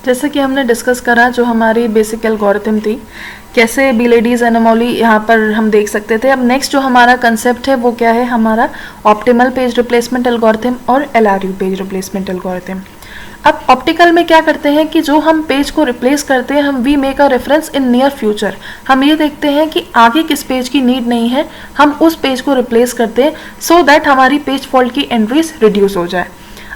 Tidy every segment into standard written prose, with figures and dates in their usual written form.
जैसे कि हमने डिस्कस करा जो हमारी बेसिक एल्गोरिथम थी, कैसे बिलेडीज एनोमली यहाँ पर हम देख सकते थे। अब नेक्स्ट जो हमारा कंसेप्ट है वो क्या है, हमारा ऑप्टिमल पेज रिप्लेसमेंट एल्गोरिथम और LRU पेज रिप्लेसमेंट एल्गोरिथम। अब ऑप्टिकल में क्या करते हैं कि जो हम पेज को रिप्लेस करते हैं, हम we make a reference in near future. हम ये देखते हैं कि आगे किस पेज की नीड नहीं है, हम उस पेज को रिप्लेस करते हैं सो दैट हमारी पेज फॉल्ट की एंट्रीज रिड्यूस हो जाए।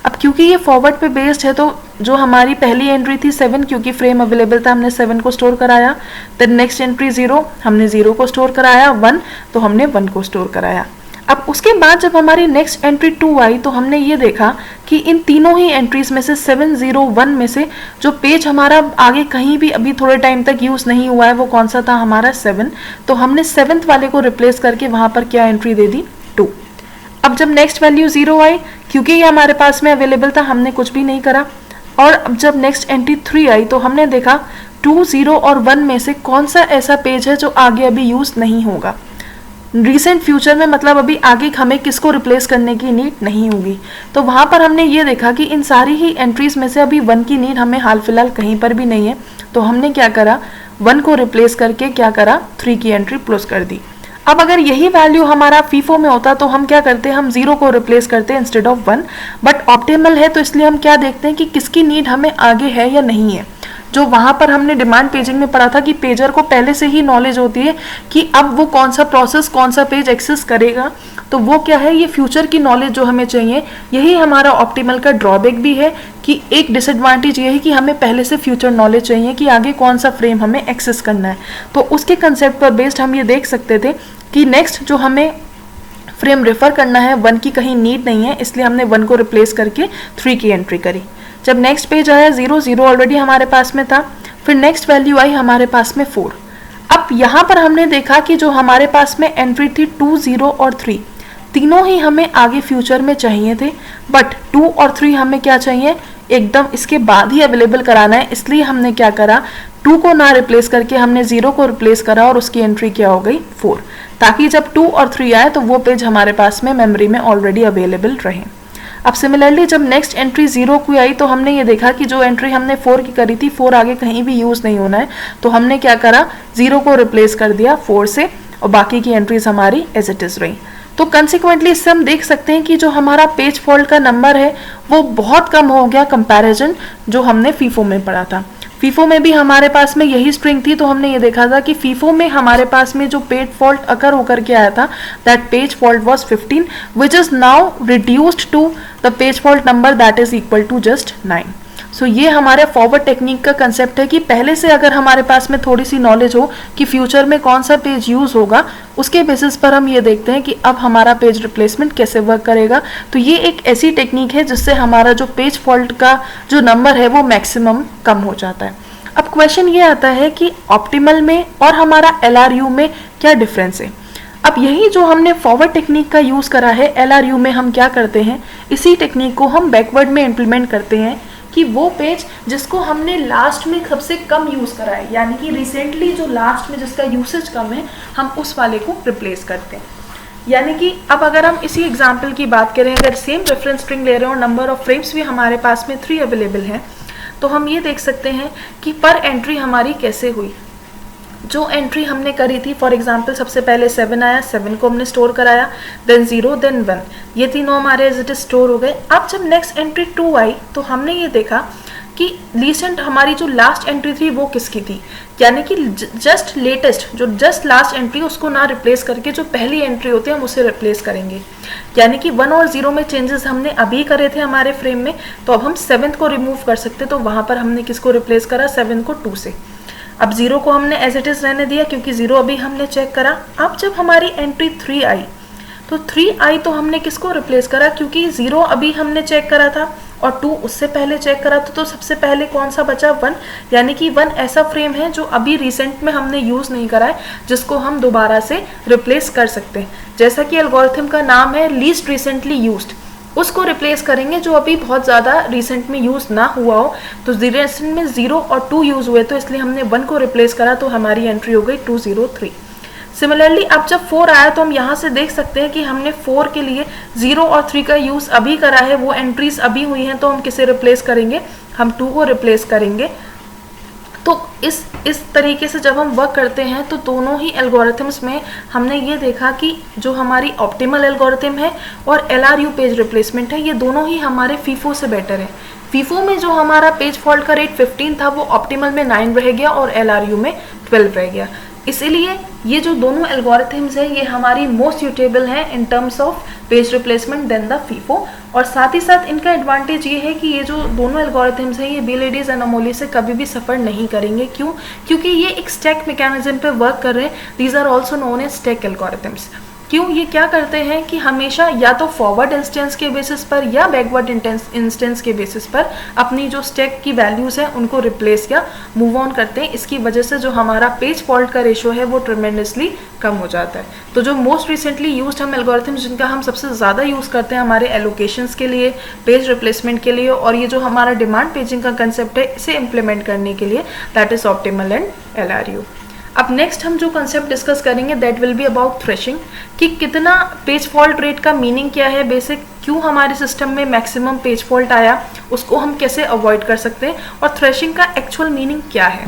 अब क्योंकि ये फॉरवर्ड पे बेस्ड है तो जो हमारी पहली एंट्री थी 7, क्योंकि फ्रेम अवेलेबल था हमने 7 को स्टोर कराया। देन नेक्स्ट एंट्री 0, हमने 0 को स्टोर कराया। 1 तो हमने 1 को स्टोर कराया। अब उसके बाद जब हमारी नेक्स्ट एंट्री 2 आई तो हमने ये देखा कि इन तीनों ही एंट्रीज में से 7, 0, 1 में से जो पेज हमारा आगे कहीं भी अभी थोड़े टाइम तक यूज नहीं हुआ है वो कौन सा था, हमारा 7। तो हमने 7th वाले को रिप्लेस करके वहां पर क्या एंट्री दे दी, 2। अब जब नेक्स्ट वैल्यू 0 आई, क्योंकि ये हमारे पास में अवेलेबल था, हमने कुछ भी नहीं करा। और अब जब नेक्स्ट एंट्री 3 आई तो हमने देखा 2, 0 और 1 में से कौन सा ऐसा पेज है जो आगे अभी यूज नहीं होगा रिसेंट फ्यूचर में, मतलब अभी आगे हमें किसको रिप्लेस करने की नीड नहीं होगी। तो वहां पर हमने ये देखा कि इन सारी ही एंट्रीज में से अभी 1 की नीड हमें हाल फिलहाल कहीं पर भी नहीं है। तो हमने क्या करा, 1 को रिप्लेस करके क्या करा, 3 की एंट्री प्लस कर दी। अब अगर यही वैल्यू हमारा फीफो में होता तो हम क्या करते, हम 0 को रिप्लेस करते इंस्टेड ऑफ 1। बट ऑप्टिमल है तो इसलिए हम क्या देखते हैं कि किसकी नीड हमें आगे है या नहीं है। जो वहां पर हमने डिमांड पेजिंग में पढ़ा था कि पेजर को पहले से ही नॉलेज होती है कि अब वो कौन सा प्रोसेस कौन सा पेज एक्सेस करेगा, तो वो क्या है, ये फ्यूचर की नॉलेज जो हमें चाहिए। यही हमारा ऑप्टिमल का ड्रॉबैक भी है कि एक डिसएडवांटेज ये है कि हमें पहले से फ्यूचर नॉलेज चाहिए कि आगे कौन सा फ्रेम हमें एक्सेस करना है। तो उसके कंसेप्ट पर बेस्ड हम ये देख सकते थे कि नेक्स्ट जो हमें फ्रेम रेफर करना है 1 की कहीं नीड नहीं है, इसलिए हमने 1 को रिप्लेस करके 3 की एंट्री करी। जब नेक्स्ट पेज आया 0, 0 ऑलरेडी हमारे पास में था। फिर नेक्स्ट वैल्यू आई हमारे पास में 4। अब यहाँ पर हमने देखा कि जो हमारे पास में एंट्री थी 2, 0 और 3, तीनों ही हमें आगे फ्यूचर में चाहिए थे। बट 2 और 3 हमें क्या चाहिए, एकदम इसके बाद ही अवेलेबल कराना है, इसलिए हमने क्या करा, 2 को ना रिप्लेस करके हमने 0 को रिप्लेस करा और उसकी एंट्री क्या हो गई, 4, ताकि जब 2 और 3 आए तो वो पेज हमारे पास में मेमोरी में ऑलरेडी अवेलेबल रहे। अब सिमिलरली जब नेक्स्ट एंट्री 0 की आई तो हमने ये देखा कि जो एंट्री हमने 4 की करी थी, 4 आगे कहीं भी यूज नहीं होना है, तो हमने क्या करा, 0 को रिप्लेस कर दिया 4 से और बाकी की एंट्रीज हमारी एज इट इज रही। तो कंसिक्वेंटली इससे हम देख सकते हैं कि जो हमारा पेज फॉल्ट का नंबर है वो बहुत कम हो गया कंपैरिजन जो हमने फीफो में पढ़ा था। फीफो में भी हमारे पास में यही स्ट्रिंग थी, तो हमने ये देखा था कि फीफो में हमारे पास में जो पेज फॉल्ट अकर होकर के आया था, that page fault was 15 which is now reduced to the page fault number that is equal to just 9। सो ये हमारे फॉरवर्ड टेक्निक का कंसेप्ट है कि पहले से अगर हमारे पास में थोड़ी सी नॉलेज हो कि फ्यूचर में कौन सा पेज यूज होगा, उसके बेसिस पर हम ये देखते हैं कि अब हमारा पेज रिप्लेसमेंट कैसे वर्क करेगा। तो ये एक ऐसी टेक्निक है जिससे हमारा जो पेज फॉल्ट का जो नंबर है वो मैक्सिमम कम हो जाता है। अब क्वेश्चन ये आता है कि ऑप्टिमल में और हमारा LRU में क्या डिफरेंस है। अब यही जो हमने फॉरवर्ड टेक्निक का यूज करा है, LRU में हम क्या करते हैं, इसी टेक्निक को हम बैकवर्ड में इम्प्लीमेंट करते हैं कि वो पेज जिसको हमने लास्ट में सबसे कम यूज करा है, यानी कि रिसेंटली जो लास्ट में जिसका यूसेज कम है, हम उस वाले को रिप्लेस करते हैं। यानी कि अब अगर हम इसी एग्जांपल की बात करें, अगर सेम रेफरेंस स्ट्रिंग ले रहे हो और नंबर ऑफ फ्रेम्स भी हमारे पास में 3 अवेलेबल हैं, तो हम ये देख सकते हैं कि पर एंट्री हमारी कैसे हुई। जो एंट्री हमने करी थी, फॉर एग्जांपल सबसे पहले 7 आया, 7 को हमने स्टोर कराया, देन 0, देन 1, ये तीनों हमारे एज इट इज स्टोर हो गए। अब जब नेक्स्ट एंट्री 2 आई तो हमने ये देखा कि रिसेंट हमारी जो लास्ट एंट्री थी वो किसकी थी, यानी कि जस्ट लेटेस्ट जो जस्ट लास्ट एंट्री उसको ना रिप्लेस करके जो पहली एंट्री होती है हम उसे रिप्लेस करेंगे। यानी कि 1 और 0 में चेंजेस हमने अभी करे थे हमारे फ्रेम में, तो अब हम 7th को रिमूव कर सकते, तो वहां पर हमने किसको रिप्लेस करा, 7 को 2 से। अब 0 को हमने एज इट इज रहने दिया क्योंकि 0 अभी हमने चेक करा। अब जब हमारी एंट्री 3 आई तो 3 आई तो हमने किसको रिप्लेस करा, क्योंकि 0 अभी हमने चेक करा था और 2 उससे पहले चेक करा था, तो सबसे पहले कौन सा बचा, 1। यानी कि 1 ऐसा फ्रेम है जो अभी रिसेंट में हमने यूज नहीं करा है, जिसको हम दोबारा से रिप्लेस कर सकते हैं। जैसा कि एल्गोरिथम का नाम है लीस्ट रिसेंटली यूज्ड, उसको रिप्लेस करेंगे जो अभी बहुत ज़्यादा रिसेंट में यूज़ ना हुआ हो। तो रिसेंट में 0 और 2 यूज़ हुए, तो इसलिए हमने 1 को रिप्लेस करा, तो हमारी एंट्री हो गई 203। सिमिलरली अब जब 4 आया तो हम यहाँ से देख सकते हैं कि हमने 4 के लिए 0 और 3 का यूज़ अभी करा है, वो एंट्रीज अभी हुई हैं, तो हम किसे रिप्लेस करेंगे, हम 2 को रिप्लेस करेंगे। तो इस तरीके से जब हम वर्क करते हैं तो दोनों ही एल्गोरिथम्स में हमने ये देखा कि जो हमारी ऑप्टिमल एल्गोरिथम है और LRU पेज रिप्लेसमेंट है, ये दोनों ही हमारे फीफो से बेटर है। फीफो में जो हमारा पेज फॉल्ट का रेट 15 था वो ऑप्टिमल में 9 रह गया और LRU में 12 रह गया। इसीलिए ये जो दोनों एल्गोरिथम्स है ये हमारी मोस्ट सूटेबल हैं in terms of page replacement then the FIFO. और साथ ही साथ इनका एडवांटेज ये है कि ये जो दोनों एल्गोरिथम्स हैं ये BLADs एनोमली से कभी भी सफ़र नहीं करेंगे। क्यों? क्योंकि ये एक स्टैक मैकेनिज्म पे वर्क कर रहे हैं। These are also known as stack algorithms. क्यों? ये क्या करते हैं कि हमेशा या तो फॉरवर्ड इंस्टेंस के बेसिस पर या बैकवर्ड इंस्टेंस के बेसिस पर अपनी जो स्टैक की वैल्यूज़ हैं उनको रिप्लेस या मूव ऑन करते हैं। इसकी वजह से जो हमारा पेज फॉल्ट का रेशो है वो ट्रेमेंडसली कम हो जाता है। तो जो मोस्ट रिसेंटली यूज्ड हम एल्गोरिथम्स जिनका हम सबसे ज़्यादा यूज़ करते हैं हमारे एलोकेशंस के लिए, पेज रिप्लेसमेंट के लिए, और ये जो हमारा डिमांड पेजिंग का कंसेप्ट है इसे इम्प्लीमेंट करने के लिए, that is optimal and LRU। अब नेक्स्ट हम जो कंसेप्ट डिस्कस करेंगे that will be about threshing, कि कितना पेज फॉल्ट रेट का मीनिंग क्या है, बेसिक क्यों हमारे सिस्टम में मैक्सिमम पेज फॉल्ट आया, उसको हम कैसे अवॉइड कर सकते हैं, और थ्रेशिंग का एक्चुअल मीनिंग क्या है।